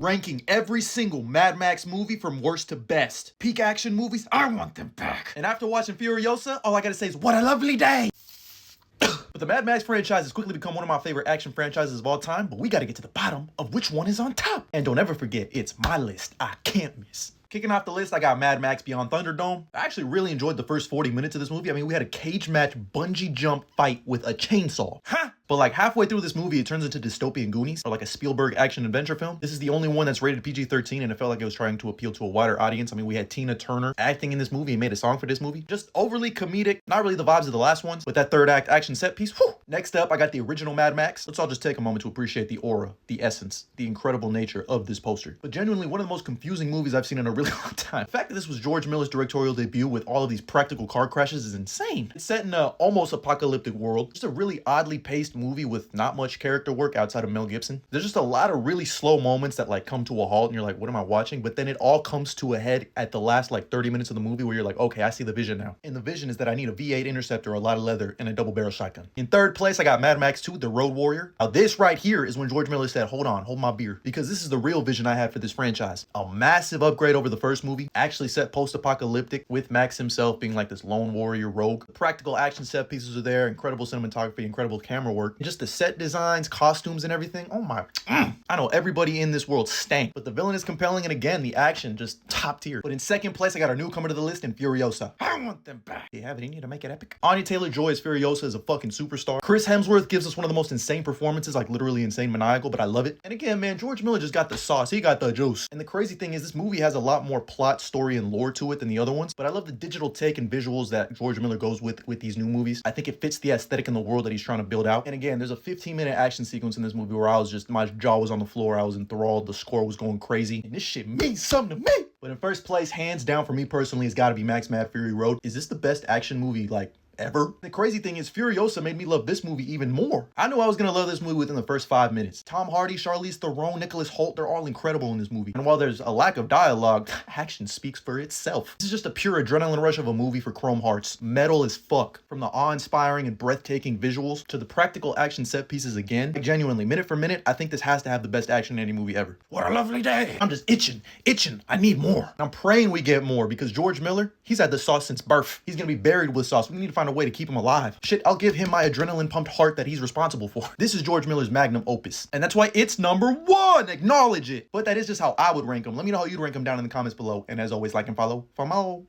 ranking every single Mad Max movie from worst to best. Peak action movies, I want them back. And after watching Furiosa, all I gotta say is, what a lovely day. But the Mad Max franchise has quickly become one of my favorite action franchises of all time, but we gotta get to the bottom of which one is on top. And don't ever forget, it's my list. I can't miss. Kicking off the list, I got Mad Max Beyond Thunderdome. I actually really enjoyed the first 40 minutes of this movie. I mean, we had a cage match bungee jump fight with a chainsaw. Huh? But like halfway through this movie, it turns into dystopian Goonies, or like a Spielberg action adventure film. This is the only one that's rated PG-13, and it felt like it was trying to appeal to a wider audience. I mean, we had Tina Turner acting in this movie and made a song for this movie. Just overly comedic, not really the vibes of the last ones, but that third act action set piece, whew. Next up, I got the original Mad Max. Let's all just take a moment to appreciate the aura, the essence, the incredible nature of this poster. But genuinely, one of the most confusing movies I've seen in a really long time. The fact that this was George Miller's directorial debut with all of these practical car crashes is insane. It's set in an almost apocalyptic world. Just a really oddly paced movie with not much character work outside of Mel Gibson. There's just a lot of really slow moments that like come to a halt and you're like, what am I watching? But then it all comes to a head at the last like 30 minutes of the movie where you're like, okay, I see the vision now. And the vision is that I need a V8 Interceptor, a lot of leather, and a double barrel shotgun. In third place, I got Mad Max 2, The Road Warrior. Now this right here is when George Miller said, hold on, hold my beer, because this is the real vision I had for this franchise. A massive upgrade over the first movie, actually set post-apocalyptic with Max himself being like this lone warrior rogue. The practical action set pieces are there, incredible cinematography, incredible camera work, and just the set designs, costumes, and everything. Oh my, I know everybody in this world stank, but the villain is compelling, and again, the action just top tier. But in second place, I got our newcomer to the list in Furiosa. I want them back. You have it in you to make it epic. Anya Taylor-Joy as Furiosa is a fucking superstar. Chris Hemsworth gives us one of the most insane performances, like literally insane, maniacal, but I love it. And again, man, George Miller just got the sauce. He got the juice. And the crazy thing is, this movie has a lot more plot, story, and lore to it than the other ones, but I love the digital take and visuals that George Miller goes with these new movies. I think it fits the aesthetic in the world that he's trying to build out. And again, there's a 15-minute action sequence in this movie where I was just, my jaw was on the floor, I was enthralled, the score was going crazy, and this shit means something to me. But in first place, hands down for me personally, it's gotta be Max Mad Fury Road. Is this the best action movie, like, ever? The crazy thing is, Furiosa made me love this movie even more. I knew I was gonna love this movie within the first 5 minutes. Tom Hardy, Charlize Theron, Nicholas Hoult, they're all incredible in this movie. And while there's a lack of dialogue, action speaks for itself. This is just a pure adrenaline rush of a movie for chrome hearts. Metal as fuck. From the awe-inspiring and breathtaking visuals to the practical action set pieces again. Like, genuinely, minute for minute, I think this has to have the best action in any movie ever. What a lovely day. I'm just itching. I need more. I'm praying we get more, because George Miller, he's had the sauce since birth. He's gonna be buried with sauce. We need to find a way to keep him alive. Shit, I'll give him my adrenaline pumped heart that he's responsible for. This is George Miller's magnum opus, and that's why it's number 1. Acknowledge it. But that is just how I would rank him. Let me know how you'd rank him down in the comments below. And as always, like and follow for more.